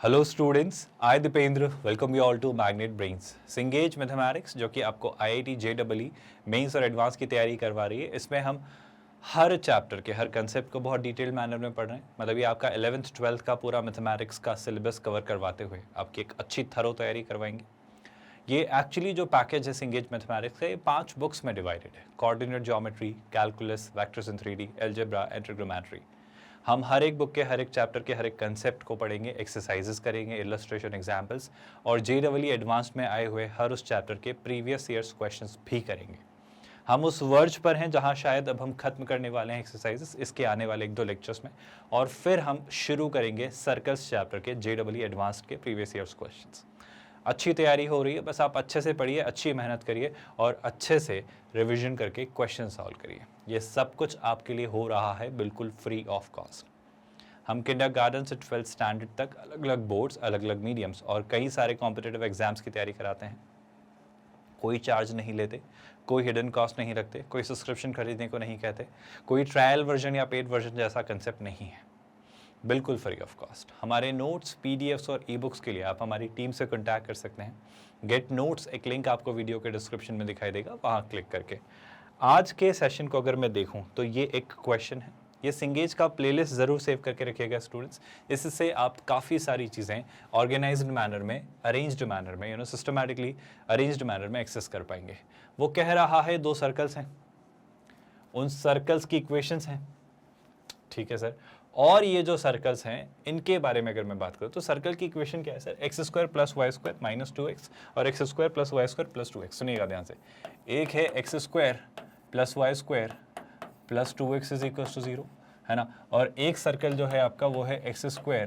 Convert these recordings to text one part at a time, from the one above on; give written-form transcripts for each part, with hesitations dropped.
Hello students, I Dipendra welcome you all to Magnet Brains Cengage mathematics, जो कि आपको IIT JEE mains और advance की तैयारी करवा रही है। इसमें हम हर चैप्टर के हर कंसेप्ट को बहुत डिटेल मैनर में पढ़ रहे हैं। मतलब ये आपका 11th 12th का पूरा मैथमेटिक्स का सिलेबस कवर करवाते हुए आपकी एक अच्छी थरो तैयारी करवाएंगे। ये एक्चुअली जो पैकेज है सिंगेज मैथमेटिक्स का, ये 5 बुक्स में डिवाइडेड है। Coordinate geometry, calculus, vectors in 3D, algebra and trigonometry. हम हर एक बुक के हर एक चैप्टर के हर एक कंसेप्ट को पढ़ेंगे, एक्सरसाइजेस करेंगे, इलस्ट्रेशन एग्जाम्पल्स, और जेईई एडवांस में आए हुए हर उस चैप्टर के प्रीवियस ईयर्स क्वेश्चंस भी करेंगे। हम उस वर्ज पर हैं जहां शायद अब हम खत्म करने वाले हैं एक्सरसाइजेस इसके आने वाले 1-2 लेक्चर्स में, और फिर हम शुरू करेंगे सर्कल्स चैप्टर के जेईई एडवांस के प्रीवियस ईयर्स क्वेश्चंस। अच्छी तैयारी हो रही है, बस आप अच्छे से पढ़िए, अच्छी मेहनत करिए और अच्छे से रिवीजन करके क्वेश्चन सॉल्व करिए। ये सब कुछ आपके लिए हो रहा है बिल्कुल फ्री ऑफ कॉस्ट। हम किंडरगार्टन से 12th स्टैंडर्ड तक अलग अलग बोर्ड्स, अलग अलग मीडियम्स और कई सारे कॉम्पिटिटिव एग्जाम्स की तैयारी कराते हैं। कोई चार्ज नहीं लेते, कोई हिडन कॉस्ट नहीं रखते, कोई सब्सक्रिप्शन खरीदने को नहीं कहते, कोई ट्रायल वर्जन या पेड वर्जन जैसा कंसेप्ट नहीं है, बिल्कुल फ्री ऑफ कॉस्ट। हमारे नोट्स, पीडीएफ्स और ई बुक्स के लिए आप हमारी टीम से कॉन्टैक्ट कर सकते हैं। गेट नोट्स, एक लिंक आपको वीडियो के डिस्क्रिप्शन में दिखाई देगा, वहाँ क्लिक करके। आज के सेशन को अगर मैं देखूं तो ये एक क्वेश्चन है। ये सिंगेज का प्लेलिस्ट ज़रूर सेव करके रखिएगा स्टूडेंट्स। इससे आप काफ़ी सारी चीज़ें ऑर्गेनाइज्ड मैनर में, अरेंज्ड मैनर में, सिस्टमैटिकली अरेंज्ड मैनर में एक्सेस कर पाएंगे। वो कह रहा है 2 सर्कल्स हैं, उन सर्कल्स की इक्वेशंस हैं, ठीक है सर। और ये जो सर्कल्स हैं इनके बारे में अगर मैं बात करूं तो सर्कल की इक्वेशन क्या है सर? x² + y² - 2x और x² + y² + 2x। सुनिएगा ध्यान से, एक है x² + y² + 2x = 0, है ना। और एक सर्कल जो है आपका वो है x² + y²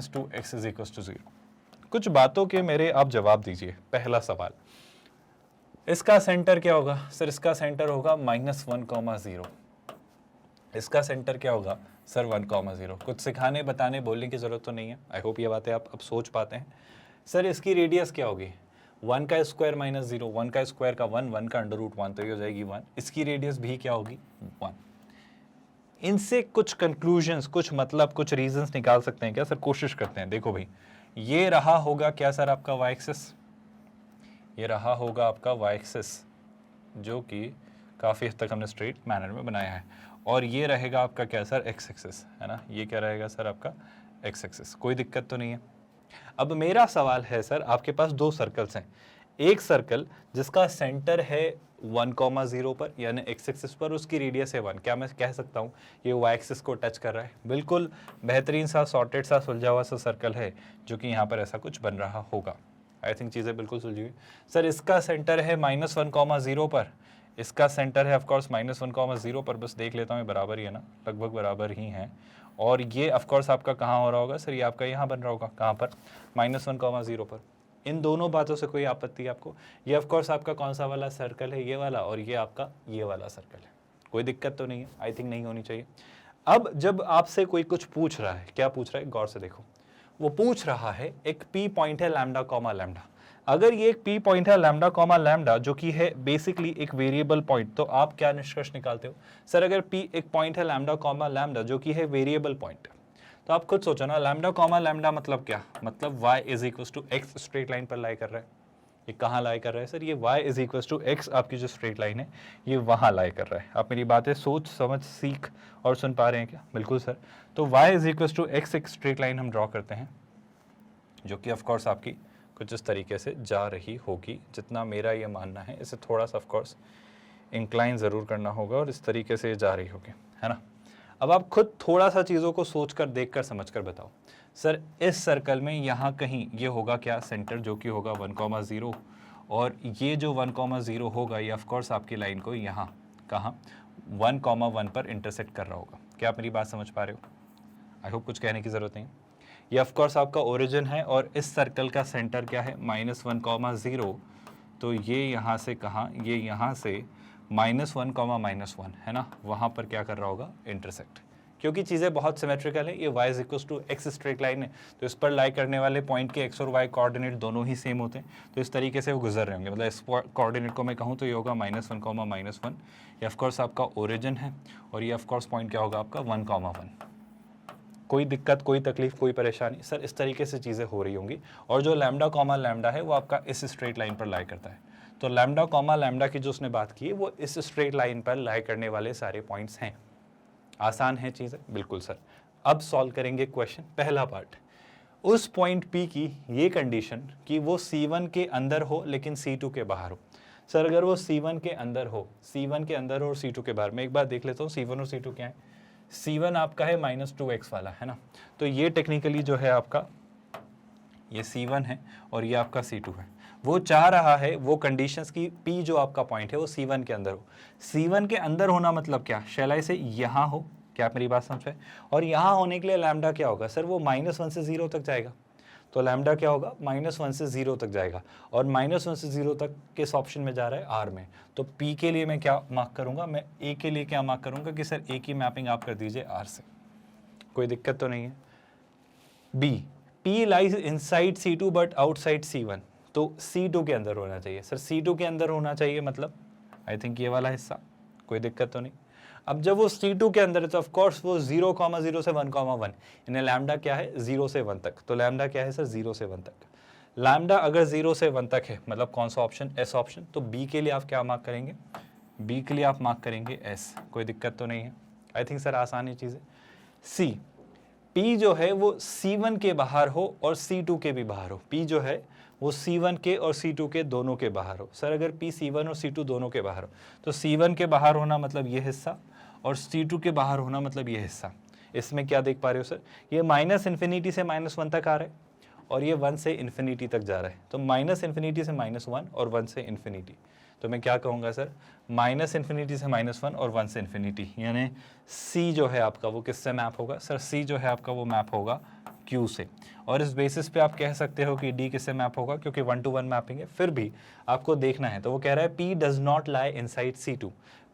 - 2x = 0। कुछ बातों के मेरे आप जवाब दीजिए। पहला सवाल, इसका सेंटर क्या होगा सर? इसका सेंटर होगा -1, 0। इसका सेंटर क्या होगा सर? 1, 0। कुछ सिखाने, बताने, बोलने की जरूरत तो नहीं है। आई होप ये बातें आप अब सोच पाते हैं। सर इसकी रेडियस क्या होगी? 1 का स्क्वायर - 0, 1 का स्क्वायर का 1, 1 का √1, तो ये हो जाएगी 1। इसकी रेडियस भी क्या होगी? 1। इनसे कुछ कंक्लूजन्स, कुछ मतलब, कुछ रीजंस निकाल सकते हैं क्या सर? कोशिश करते हैं। देखो भाई, ये रहा होगा क्या सर आपका वाई एक्सिस, ये रहा होगा आपका वाई एक्सिस, जो कि काफ़ी हद तक हमने स्ट्रेट मैनर में बनाया है। और ये रहेगा आपका क्या सर? एक्स एक्सिस, है ना। ये क्या रहेगा सर आपका? X axis. कोई दिक्कत तो नहीं है। अब मेरा सवाल है सर, आपके पास 2 सर्कल्स हैं। एक सर्कल जिसका सेंटर है 1, 0 पर, यानी एक्स एक्सिस पर, उसकी रेडियस है 1। क्या मैं कह सकता हूँ ये वाई एक्सिस को टच कर रहा है? बिल्कुल बेहतरीन सा, सॉर्टेड सा, सुलझा हुआ सा सर्कल है, जो कि यहाँ पर ऐसा कुछ बन रहा होगा। आई थिंक चीज़ें बिल्कुल सुलझी हुई। सर इसका सेंटर है -1, 0 पर, इसका सेंटर है ऑफकोर्स -1, 0 पर। बस देख लेता हूँ, बराबर ही है ना, लगभग बराबर ही हैं। और ये ऑफकोर्स आपका कहाँ हो रहा होगा सर? ये आपका यहाँ बन रहा होगा, कहाँ पर? -1, 0 पर। इन दोनों बातों से कोई आपत्ति आपको? ये ऑफकोर्स आपका कौन सा वाला सर्कल है? ये वाला। और ये आपका ये वाला सर्कल है। कोई दिक्कत तो नहीं है? आई थिंक नहीं होनी चाहिए। अब जब आपसे कोई कुछ पूछ रहा है, क्या पूछ रहा है गौर से देखो। वो पूछ रहा है, एक P पॉइंट है λ, अगर ये एक P पॉइंट है λ, जो कि है बेसिकली एक वेरिएबल पॉइंट, तो आप क्या निष्कर्ष निकालते हो सर? अगर P एक पॉइंट है λ, जो कि है वेरिएबल पॉइंट, तो आप खुद सोचो ना, λ, मतलब क्या? मतलब y = x स्ट्रेट लाइन पर लाई कर रहा है। ये कहाँ लाई कर रहा है सर? ये y = x, आपकी जो स्ट्रेट लाइन है ये वहाँ लाई कर रहा है। आप मेरी बातें सोच, समझ, सीख और सुन पा रहे हैं क्या? बिल्कुल सर। तो y = x एक स्ट्रेट लाइन हम ड्रॉ करते हैं, जो कि ऑफकोर्स आपकी कुछ इस तरीके से जा रही होगी। जितना मेरा ये मानना है, इसे थोड़ा सा ऑफकोर्स इंक्लाइन ज़रूर करना होगा, और इस तरीके से जा रही होगी, है ना। अब आप खुद थोड़ा सा चीज़ों को सोचकर, देखकर, समझकर बताओ सर, इस सर्कल में यहाँ कहीं ये होगा क्या? सेंटर, जो कि होगा 1, 0। और ये जो 1, 0 होगा, ये ऑफकोर्स आपकी लाइन को यहाँ कहाँ 1, 1 पर इंटरसेक्ट कर रहा होगा। क्या आप मेरी बात समझ पा रहे हो? आई होप कुछ कहने की ज़रूरत नहीं। ये ऑफकोर्स आपका ओरिजिन है, और इस सर्कल का सेंटर क्या है? -1, 0। तो ये यहाँ से कहाँ? ये यहाँ से -1, -1, है ना, वहाँ पर क्या कर रहा होगा? इंटरसेक्ट। क्योंकि चीज़ें बहुत सिमेट्रिकल है, ये y = x स्ट्रेट लाइन है, तो इस पर लाई करने वाले पॉइंट के x और y कोऑर्डिनेट दोनों ही सेम होते हैं, तो इस तरीके से वो गुजर रहे होंगे। मतलब इस कोऑर्डिनेट को मैं कहूँ तो ये होगा -1, -1। ये ऑफकोर्स आपका ओरिजिन है, और ये ऑफकोर्स पॉइंट क्या होगा आपका? 1, 1। कोई दिक्कत, कोई तकलीफ, कोई परेशानी? सर इस तरीके से चीज़ें हो रही होंगी, और जो लैम्डा कॉमा लैम्डा है वो आपका इस स्ट्रेट लाइन पर लाई करता है। तो लैम्डा कॉमा लैम्डा की जो उसने बात की है वो इस स्ट्रेट लाइन पर लाई करने वाले सारे पॉइंट्स हैं। आसान है चीज़ें, बिल्कुल सर। अब सॉल्व करेंगे क्वेश्चन, पहला पार्ट। उस पॉइंट P की ये कंडीशन कि वो C1 के अंदर हो लेकिन C2 के बाहर हो। सर अगर वो C1 के अंदर हो, C1 के अंदर हो और C2 के बाहर, मैं एक बार देख लेता हूँ C1 और C2 क्या है। C1 आपका है -2x वाला, है ना, तो ये टेक्निकली जो है आपका ये C1 है और ये आपका C2 है। वो चाह रहा है वो कंडीशंस की P जो आपका पॉइंट है वो C1 के अंदर हो। C1 के अंदर होना मतलब क्या, शैलाई से यहाँ हो, क्या आप मेरी बात समझ पाए? और यहाँ होने के लिए लैम्डा क्या होगा सर, वो -1 से 0 तक जाएगा, तो लैम्डा क्या होगा, -1 से 0 तक जाएगा, और -1 से 0 तक किस ऑप्शन में जा रहा है, R में। तो P के लिए मैं क्या मार्क करूंगा, मैं A के लिए क्या मार्क करूंगा कि सर A की मैपिंग आप कर दीजिए R से, कोई दिक्कत तो नहीं है। B, P lies inside C2 but outside C1, तो C2 के अंदर होना चाहिए। सर C2 के अंदर होना चाहिए मतलब आई थिंक ये वाला हिस्सा, कोई दिक्कत तो नहीं। अब जब वो C2 के अंदर है तो ऑफकोर्स वो 0,0 से 1,1, यानी लैम्डा क्या है 0 से 1 तक, तो लैम्डा क्या है सर 0 से 1 तक। लैम्डा अगर 0 से 1 तक है मतलब कौन सा ऑप्शन, एस ऑप्शन, तो बी के लिए आप क्या मार्क करेंगे, बी के लिए आप मार्क करेंगे एस, कोई दिक्कत तो नहीं है। आई थिंक सर आसान ही चीज़ है। सी, P जो है वो C1 के बाहर हो और C2 के भी बाहर हो, P जो है वो C1 के और C2 के दोनों के बाहर हो। सर अगर P C1 और C2 दोनों के बाहर हो तो C1 के बाहर होना मतलब ये हिस्सा और C2 के बाहर होना मतलब ये हिस्सा। इसमें क्या देख पा रहे हो सर, ये -∞ से -1 तक आ रहा है और ये 1 से इन्फिनिटी तक जा रहा है, तो -∞ से -1 और 1 से इन्फिनिटी। तो मैं क्या कहूँगा सर, -∞ से -1 और 1 से इन्फिनिटी, यानी C जो है आपका वो किससे मैप होगा सर, C जो है आपका वो मैप होगा Q से। और इस बेसिस पे आप कह सकते हो कि D किससे मैप होगा, क्योंकि 1 to 1 मैपिंग है। फिर भी आपको देखना है, तो वो कह रहा है P does not lie inside C2,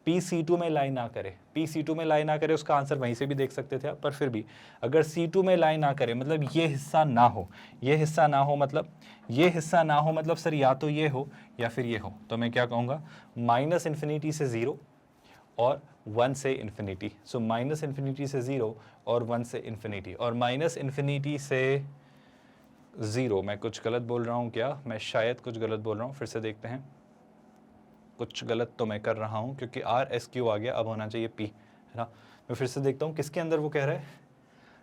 P C2 में लाई ना करे, P C2 में लाई ना करे, उसका आंसर वहीं से भी देख सकते थे आप, पर फिर भी अगर C2 में लाई ना करे मतलब ये हिस्सा ना हो, ये हिस्सा ना हो मतलब ये हिस्सा ना हो मतलब सर या तो ये हो या फिर ये हो, तो मैं क्या कहूँगा -∞ से 0 और 1 से इन्फिनिटी। सो -∞ से 0 और 1 से इन्फिनिटी, और -∞ से 0, मैं कुछ गलत बोल रहा हूँ क्या, मैं शायद कुछ गलत बोल रहा हूँ, फिर से देखते हैं। कुछ गलत तो मैं कर रहा हूँ क्योंकि RSQ आ गया, अब होना चाहिए P, है ना। मैं फिर से देखता हूँ किसके अंदर वो कह रहा है,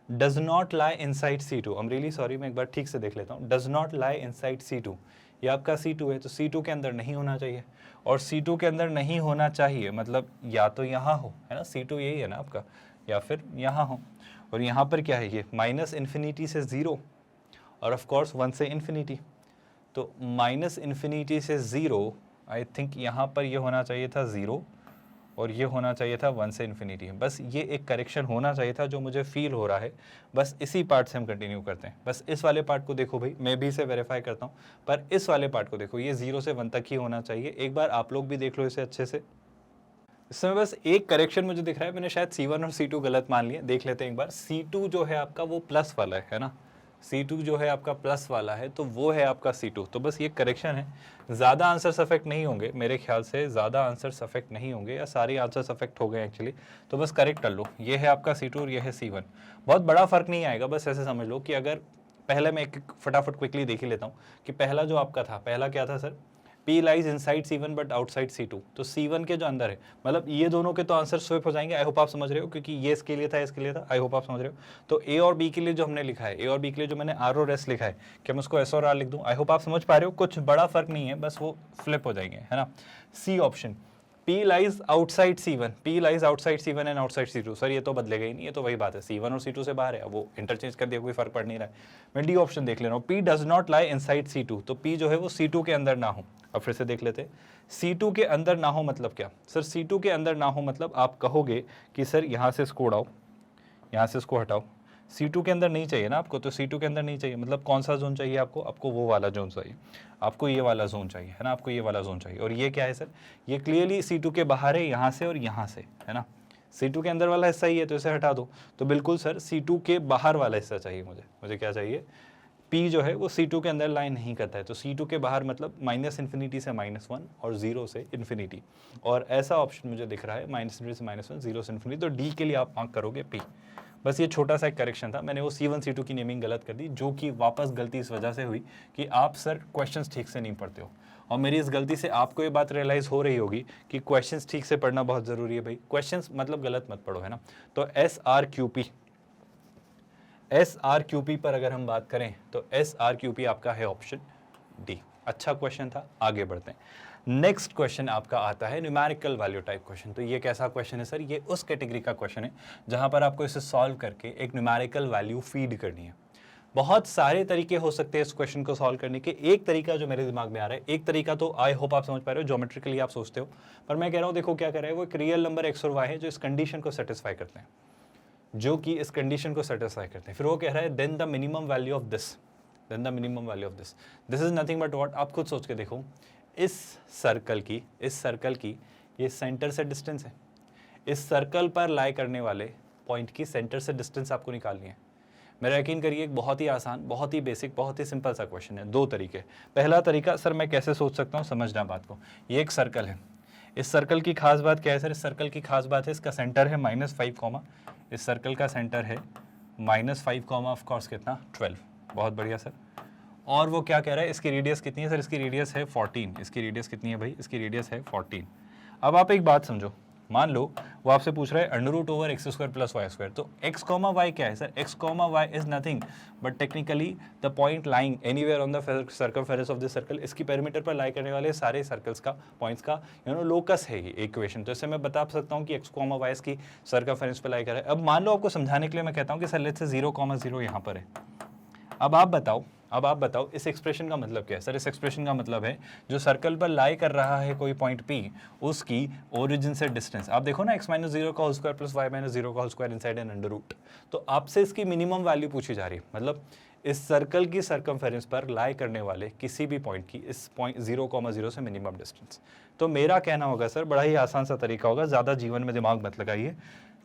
does not lie inside C2, I am really sorry, मैं एक बार ठीक से देख लेता हूँ। Does not lie inside C2, ये आपका C2 है, तो C2 के अंदर नहीं होना चाहिए, और C2 के अंदर नहीं होना चाहिए मतलब या तो यहाँ हो, है ना, C2 यही है ना आपका, या फिर यहाँ हो। और यहाँ पर क्या है, ये -∞ से 0 और ऑफ कोर्स 1 से इन्फिनिटी, तो -∞ से 0, आई थिंक यहाँ पर ये होना चाहिए था 0 और ये होना चाहिए था 1 से इन्फिनिटी। बस ये एक करेक्शन होना चाहिए था जो मुझे फील हो रहा है, बस इसी पार्ट से हम कंटिन्यू करते हैं। बस इस वाले पार्ट को देखो भाई, मैं भी इसे वेरीफाई करता हूँ, पर इस वाले पार्ट को देखो, ये 0 से 1 तक ही होना चाहिए। एक बार आप लोग भी देख लो इसे अच्छे से। इसमें बस एक करेक्शन मुझे दिख रहा है, मैंने शायद C1 और C2 गलत मान लिए, देख लेते हैं एक बार। C2 जो है आपका वो प्लस वाला है ना, C2 जो है आपका प्लस वाला है, तो वो है आपका C2, तो बस ये करेक्शन है। ज़्यादा आंसर्स अफेक्ट नहीं होंगे मेरे ख्याल से, ज़्यादा आंसर्स अफेक्ट नहीं होंगे, या सारे आंसर्स अफेक्ट हो गए एक्चुअली, तो बस करेक्ट कर लो। ये है आपका C2 और ये है C1, बहुत बड़ा फर्क नहीं आएगा। बस ऐसे समझ लो कि अगर पहले मैं एक फटाफट क्विकली देख ही लेता हूँ कि पहला जो आपका था, पहला क्या था sir, P lies inside C1 but outside C2, तो C1 के जो अंदर है, मतलब ये दोनों के तो आंसर स्विप हो जाएंगे। आई होप आप समझ रहे हो, क्योंकि ये इसके लिए था, इसके लिए था। आई होप आप समझ रहे हो। तो A और B के लिए जो हमने लिखा है, A और B के लिए जो मैंने R और S लिखा है, क्या मैं उसको S और R लिख दूं? आई होप आप समझ पा रहे हो, कुछ बड़ा फर्क नहीं है, बस वो फ्लिप हो जाएंगे, है ना। C option, P lies outside C1, P lies outside C1 and outside C2, sir ये तो बदलेगा ही नहीं, ये तो वही बात है, C1 और C2 से बाहर है, वो इंटरचेंज कर दिया, कोई फर्क पड़ नहीं रहा है। मैं D ऑप्शन देख ले रहा हूँ, P does not lie inside C2, तो P जो है वो C2 के अंदर ना हो। अब फिर से देख लेते हैं, C2 के अंदर ना हो मतलब क्या सर, C2 के अंदर ना हो मतलब आप कहोगे कि सर यहाँ से इसको उड़ाओ, यहाँ से इसको हटाओ, C2 के अंदर नहीं चाहिए ना आपको, तो C2 के अंदर नहीं चाहिए मतलब कौन सा जोन चाहिए आपको, आपको वो वाला जोन चाहिए, आपको ये वाला जोन चाहिए, है ना, आपको ये वाला जोन चाहिए। और ये क्या है सर, ये क्लियरली C2 के बाहर है, यहाँ से और यहाँ से, है ना। C2 के अंदर वाला हिस्सा ही है, तो इसे हटा दो, तो बिल्कुल सर C2 के बाहर वाला हिस्सा चाहिए मुझे क्या चाहिए, P जो है वो C2 के अंदर लाइन नहीं करता है, तो C2 के बाहर मतलब -∞ से -1 और 0 से इन्फिनिटी, और ऐसा ऑप्शन मुझे दिख रहा है -∞ से -1, 0 से इन्फिनिटी, तो D के लिए आप मार्क करोगे P। बस ये छोटा सा एक करेक्शन था, मैंने वो C1 C2 की नेमिंग गलत कर दी, जो कि वापस गलती इस वजह से हुई कि आप सर क्वेश्चंस ठीक से नहीं पढ़ते हो, और मेरी इस गलती से आपको ये बात रियलाइज़ हो रही होगी कि क्वेश्चंस ठीक से पढ़ना बहुत ज़रूरी है भाई, क्वेश्चंस मतलब गलत मत पढ़ो, है ना। तो SRQP पर अगर हम बात करें तो SRQP आपका है ऑप्शन डी। अच्छा क्वेश्चन था, आगे बढ़ते हैं। नेक्स्ट क्वेश्चन आपका आता है न्यूमेरिकल वैल्यू टाइप क्वेश्चन। तो ये कैसा क्वेश्चन है सर, ये उस कैटेगरी का क्वेश्चन है जहां पर आपको इसे सॉल्व करके एक न्यूमेरिकल वैल्यू फीड करनी है। बहुत सारे तरीके हो सकते हैं इस क्वेश्चन को सॉल्व करने के, एक तरीका जो मेरे दिमाग में आ रहा है, एक तरीका तो आई होप आप समझ पा रहे हो, ज्योमेट्रिकली आप सोचते हो, पर मैं कह रहा हूं देखो क्या कर रहा है, वो एक रियल नंबर x और y है जो इस कंडीशन को सेटिस्फाई करते हैं, जो कि इस कंडीशन को सेटिस्फाई करते हैं। फिर वो कह रहा है then the minimum value of this, then the minimum value of this, this is nothing but what, आप खुद सोच के देखो, इस सर्कल की ये सेंटर से डिस्टेंस है, इस सर्कल पर लाई करने वाले पॉइंट की सेंटर से डिस्टेंस आपको निकालनी है। मेरा यकीन करिए एक बहुत ही आसान, बहुत ही बेसिक, बहुत ही सिंपल सा क्वेश्चन है। दो तरीके, पहला तरीका सर मैं कैसे सोच सकता हूँ, समझना बात को, ये एक सर्कल है, इस सर्कल की खास बात क्या है सर, इस सर्कल की खास बात है इसका सेंटर है -5, इस सर्कल का सेंटर है -5, ऑफ कोर्स कितना 12, बहुत बढ़िया सर। और वो क्या कह रहा है, इसकी रेडियस कितनी है सर, इसकी रेडियस है 14, इसकी रेडियस कितनी है भाई, इसकी रेडियस है 14। अब आप एक बात समझो, मान लो वो आपसे पूछ रहा है √x² + y², तो x, y क्या है sir, x, y is nothing but technically the point lying anywhere on the circumference of this circle, इसकी पेरीमीटर पर लाई करने वाले सारे सर्कल्स का पॉइंट्स का लोकस है ये इक्वेशन। तो इससे मैं बता सकता हूँ कि x, y इसकी सर्कमफेरेंस पर लाई कर रहा है। अब मान लो आपको समझाने के लिए मैं कहता हूँ कि सर लेट्स से 0, 0 यहाँ पर है। अब आप बताओ इस एक्सप्रेशन का मतलब क्या है सर, इस एक्सप्रेशन का मतलब है जो सर्कल पर लाई कर रहा है कोई पॉइंट P, उसकी ओरिजिन से डिस्टेंस, आप देखो ना x - 0 का होल स्क्वायर प्लस y - 0 का whole square inside an under root, तो आपसे इसकी मिनिमम वैल्यू पूछी जा रही है, मतलब इस सर्कल की सर्कमफेरेंस पर लाई करने वाले किसी भी पॉइंट की इस पॉइंट 0, 0 से मिनिमम डिस्टेंस। तो मेरा कहना होगा सर, बड़ा ही आसान सा तरीका होगा, ज़्यादा जीवन में दिमाग मत लगाइए,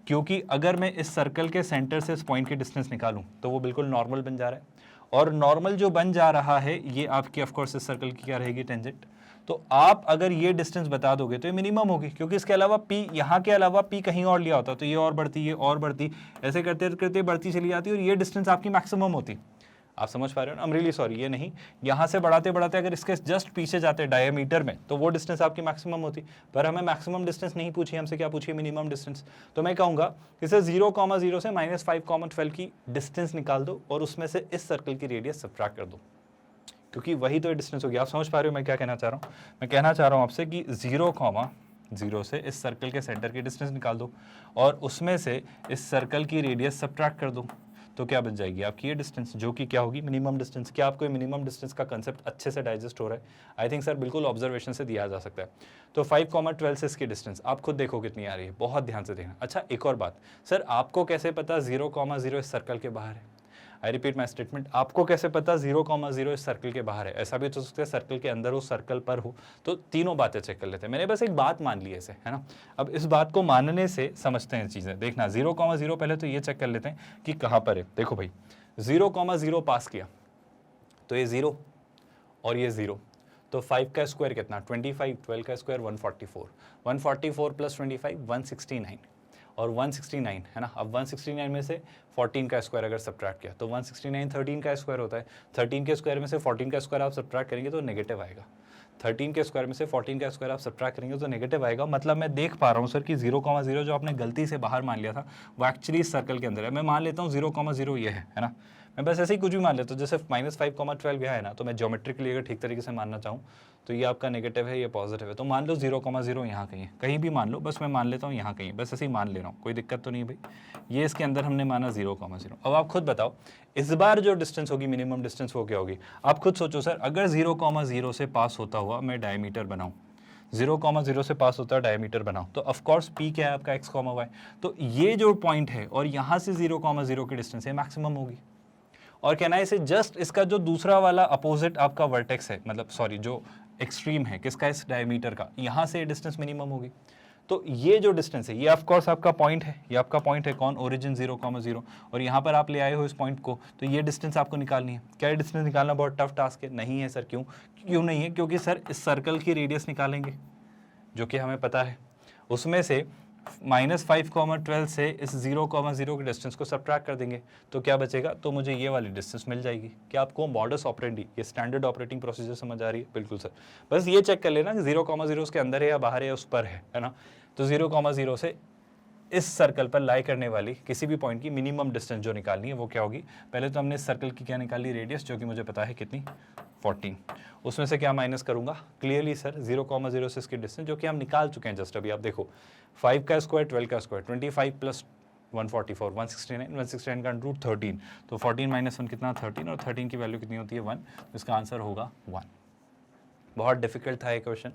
क्योंकि अगर मैं इस सर्कल के सेंटर से इस पॉइंट की डिस्टेंस निकालूं तो वो बिल्कुल नॉर्मल बन जा रहा है, और नॉर्मल जो बन जा रहा है ये आपकी ऑफ कोर्स इस सर्कल की क्या रहेगी, टेंजेंट। तो आप अगर ये डिस्टेंस बता दोगे तो ये मिनिमम होगी, क्योंकि इसके अलावा P, यहाँ के अलावा P कहीं और लिया होता तो ये और बढ़ती, ये और बढ़ती, ऐसे करते करते बढ़ती चली जाती और ये डिस्टेंस आपकी मैक्सिमम होती। आप समझ पा रहे हो ना, आई एम रियली सॉरी, ये नहीं, यहाँ से बढ़ाते बढ़ाते अगर इसके जस्ट पीछे जाते डायमीटर में तो वो डिस्टेंस आपकी मैक्सिमम होती, पर हमें मैक्सिमम डिस्टेंस नहीं पूछी, हमसे क्या पूछी, मिनिमम डिस्टेंस। तो मैं कहूँगा कि इसे 0, 0 से -5, 12 की डिस्टेंस निकाल दो और उसमें से इस सर्कल की रेडियस सब्ट्रैक्ट कर दो, क्योंकि वही तो डिस्टेंस होगी। आप समझ पा रहे हो मैं क्या कहना चाह रहा हूँ, मैं कहना चाह रहा हूँ आपसे कि 0, 0 से इस सर्कल के सेंटर की डिस्टेंस निकाल दो और उसमें से इस सर्कल की रेडियस सब्ट्रैक्ट कर दो, तो क्या बच जाएगी आपकी ये डिस्टेंस, जो कि क्या होगी, मिनिमम डिस्टेंस। क्या आपको मिनिमम डिस्टेंस का कंसेप्ट अच्छे से डाइजेस्ट हो रहा है? आई थिंक सर बिल्कुल ऑब्जर्वेशन से दिया जा सकता है। तो 5, 12 से इसकी डिस्टेंस आप खुद देखो कितनी आ रही है, बहुत ध्यान से देखना। अच्छा एक और बात सर, आपको कैसे पता 0, 0 इस सर्कल के बाहर है? आई रिपीट माई स्टेटमेंट, आपको कैसे पता 0, 0 इस सर्कल के बाहर है? ऐसा भी हो सकता है सर्कल के अंदर हो, सर्कल पर हो, तो तीनों बातें चेक कर लेते हैं। मैंने बस एक बात मान ली ऐसे, है ना। अब इस बात को मानने से समझते हैं चीज़ें, देखना 0, 0 पहले तो ये चेक कर लेते हैं कि कहाँ पर है। देखो भाई 0, 0 पास किया तो ये 0 और ये 0, तो 5 का स्क्वायर कितना 25, 12 का स्क्वायर 144, 144 + 25 169, और 169 है ना। अब 169 में से 14 का स्क्वायर अगर सब्ट्रैक्ट किया तो 169 13 का स्क्वायर होता है, 13 के स्क्वायर में से 14 का स्क्वायर आप सब्ट्रैक्ट करेंगे तो नेगेटिव आएगा, 13 के स्क्वायर में से 14 का स्क्वायर आप सब्ट्रैक्ट करेंगे तो नेगेटिव आएगा। मतलब मैं देख पा रहा हूँ सर कि 0, 0 जो आपने गलती से बाहर मान लिया था वो एक्चुअली इस सर्कल के अंदर है। मैं मान लेता हूँ 0, 0 ये है ना, मैं बस ऐसे ही कुछ भी मान लेता हूँ, जैसे -5, 12 यहाँ है ना, तो मैं ज्योमेट्रिकली अगर ठीक तरीके से मानना चाहूँ तो ये आपका नेगेटिव है, ये पॉजिटिव है, तो मान लो 0, 0 यहाँ कहीं है, कहीं भी मान लो, बस मैं मान लेता हूँ यहाँ कहीं, बस ऐसे ही मान ले रहा हूँ, कोई दिक्कत तो नहीं भाई। ये इसके अंदर हमने माना 0, 0। अब आप खुद बताओ इस बार जो डिस्टेंस होगी, मिनिमम डिस्टेंस वो क्या होगी? आप खुद सोचो सर, अगर 0, 0 से पास होता हुआ मैं डायमीटर बनाऊँ, 0, 0 से पास होता है डायमीटर बनाओ, तो ऑफ कोर्स P क्या है आपका x, y, तो ये जो पॉइंट है और यहाँ से 0, 0 की डिस्टेंस है मैक्सिमम होगी। और कहना है इसे जस्ट इसका जो दूसरा वाला अपोजिट आपका वर्टेक्स है, मतलब सॉरी जो एक्सट्रीम है किसका, इस डायमीटर का, यहाँ से डिस्टेंस मिनिमम होगी। तो ये जो डिस्टेंस है ये ऑफ कोर्स आपका पॉइंट है, ये आपका पॉइंट है कौन, ओरिजिन 0, 0, और यहाँ पर आप ले आए हो इस पॉइंट को, तो ये डिस्टेंस आपको निकालनी है। क्या ये डिस्टेंस निकालना बहुत टफ टास्क है? नहीं है सर। क्यों नहीं है? क्योंकि सर इस सर्कल की रेडियस निकालेंगे जो कि हमें पता है, उसमें से -5,12 से इस 0,0 के डिस्टेंस को सब्ट्रैक्ट कर देंगे तो क्या बचेगा, तो मुझे ये वाली डिस्टेंस मिल जाएगी। क्या आपको मॉडस ऑपरेंडी, ये स्टैंडर्ड ऑपरेटिंग प्रोसीजर समझ आ रही है? बिल्कुल सर। बस ये चेक कर लेना कि 0,0 उसके अंदर है या बाहर है या उस पर है ना। तो 0,0 से इस सर्कल पर लाई करने वाली किसी भी पॉइंट की मिनिमम डिस्टेंस जो निकालनी है वो क्या होगी। पहले तो हमने इस सर्कल की क्या निकाली, रेडियस, जो कि मुझे पता है कितनी, 14। उसमें से क्या माइनस करूंगा, क्लियरली सर 0,0 से इसकी डिस्टेंस जो कि हम निकाल चुके हैं जस्ट अभी। आप देखो 5 का स्क्वायर 12 का स्क्वायर 25 प्लस 144 169 का रूट 13, तो 14 माइनस 1 कितना 13, और 13 की वैल्यू कितनी होती है 1, तो इसका आंसर होगा 1। बहुत डिफिकल्ट था ये क्वेश्चन।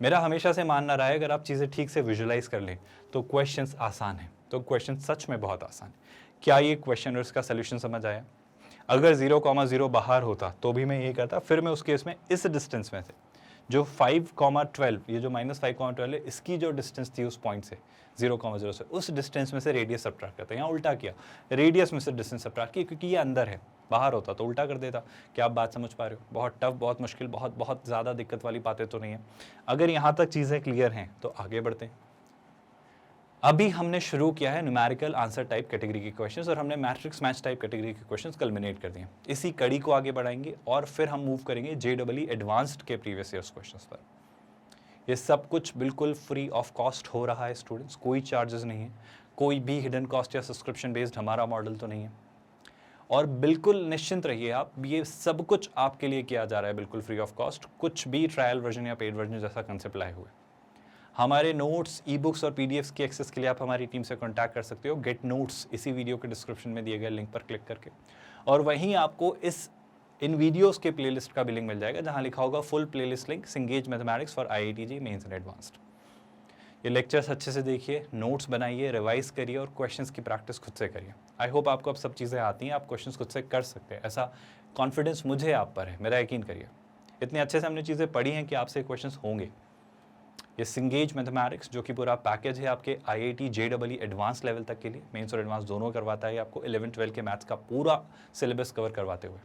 मेरा हमेशा से मानना रहा है अगर आप चीज़ें ठीक से विजुलाइज कर लें तो क्वेश्चंस आसान हैं। तो क्वेश्चन सच में बहुत आसान है। क्या ये क्वेश्चन और इसका सोल्यूशन समझ आया? अगर 0,0 बाहर होता तो भी मैं ये करता, फिर मैं उस केस में इस डिस्टेंस में से जो 5,12, ये जो -5,12 है, इसकी जो डिस्टेंस थी उस पॉइंट से 0,0 से, उस डिस्टेंस में से रेडियस सब्ट्रैक्ट करते हैं। यहाँ उल्टा किया, रेडियस में से डिस्टेंस सब्ट्रैक्ट किया, क्योंकि ये अंदर है, बाहर होता तो उल्टा कर देता। क्या आप बात समझ पा रहे हो? बहुत टफ, बहुत मुश्किल, बहुत ज़्यादा दिक्कत वाली बातें तो नहीं है। अगर यहाँ तक चीज़ें क्लियर हैं तो आगे बढ़ते हैं। अभी हमने शुरू किया है न्यूमेरिकल आंसर टाइप कैटेगरी के क्वेश्चंस, और हमने मैट्रिक्स मैच टाइप कैटेगरी के क्वेश्चंस कल्मिनेट कर दिए। इसी कड़ी को आगे बढ़ाएंगे और फिर हम मूव करेंगे JEE एडवांस्ड के प्रीवियस ईयर्स क्वेश्चंस पर। ये सब कुछ बिल्कुल फ्री ऑफ कॉस्ट हो रहा है स्टूडेंट्स, कोई चार्जेस नहीं है, कोई भी हिडन कॉस्ट या सब्सक्रिप्शन बेस्ड हमारा मॉडल तो नहीं है। और बिल्कुल निश्चिंत रहिए आप, ये सब कुछ आपके लिए किया जा रहा है बिल्कुल फ्री ऑफ कॉस्ट, कुछ भी ट्रायल वर्जन या पेड वर्जन जैसा कंसेप्ट लाए हुए। हमारे नोट्स, ई बुक्स और PDFs की एक्सेस के लिए आप हमारी टीम से कांटेक्ट कर सकते हो। गेट नोट्स इसी वीडियो के डिस्क्रिप्शन में दिए गए लिंक पर क्लिक करके, और वहीं आपको इन वीडियोस के प्लेलिस्ट का भी लिंक मिल जाएगा जहां लिखा होगा full playlist link Cengage mathematics for IIT JEE mains and advanced. ये लेक्चर्स अच्छे से देखिए, नोट्स बनाइए, रिवाइज करिए और क्वेश्चंस की प्रैक्टिस खुद से करिए। आई होप आपको अब सब चीज़ें आती हैं, आप क्वेश्चंस खुद से कर सकते हैं, ऐसा कॉन्फिडेंस मुझे आप पर है, मेरा यकीन करिए। इतने अच्छे से हमने चीज़ें पढ़ी हैं कि आपसे क्वेश्चंस होंगे। ये सिंगेज मैथमेटिक्स जो कि पूरा पैकेज है आपके IIT JEE एडवांस लेवल तक के लिए, मेंस और एडवांस दोनों करवाता है आपको। 11-12 के मैथ्स का पूरा सिलेबस कवर करवाते हुए,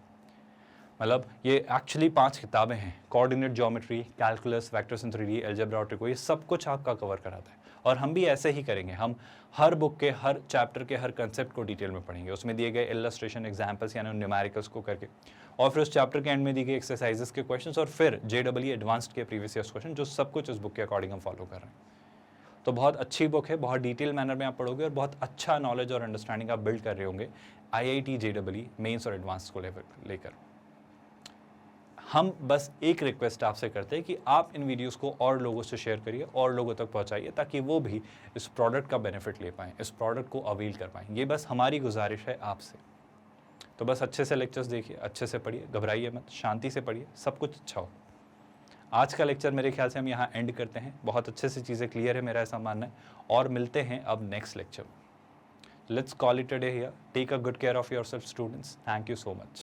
मतलब ये एक्चुअली 5 किताबें हैं, coordinate geometry, calculus, vectors in 3D, algebra और ट्रिको, ये सब कुछ आपका कवर कराता है। और हम भी ऐसे ही करेंगे, हम हर बुक के हर चैप्टर के हर कंसेप्ट को डिटेल में पढ़ेंगे, उसमें दिए गए इलस्ट्रेशन, एग्जाम्पल्स यानी न्यूमेरिकल्स को करके, और फिर उस चैप्टर के एंड में दी गई एक्सरसाइजेस के क्वेश्चंस, और फिर JEE एडवांस्ड के प्रीवियस ईयर्स क्वेश्चन, जो सब कुछ इस बुक के अकॉर्डिंग हम फॉलो कर रहे हैं। तो बहुत अच्छी बुक है, बहुत डिटेल मैनर में आप पढ़ोगे और बहुत अच्छा नॉलेज और अंडरस्टैंडिंग आप बिल्ड कर रहे होंगे IIT JEE मेंस और एडवांस को लेकर। हम बस एक रिक्वेस्ट आपसे करते हैं कि आप इन वीडियोस को और लोगों से शेयर करिए और लोगों तक पहुंचाइए, ताकि वो भी इस प्रोडक्ट का बेनिफिट ले पाएँ, इस प्रोडक्ट को अवेल कर पाएँ। ये बस हमारी गुजारिश है आपसे। तो बस अच्छे से लेक्चर्स देखिए, अच्छे से पढ़िए, घबराइए मत, शांति से पढ़िए, सब कुछ अच्छा हो। आज का लेक्चर मेरे ख्याल से हम यहाँ एंड करते हैं। बहुत अच्छे से चीज़ें क्लियर है, मेरा ऐसा मानना है, और मिलते हैं अब next lecture. Let's call it a day here. Take a good care of yourself students. Thank you so much.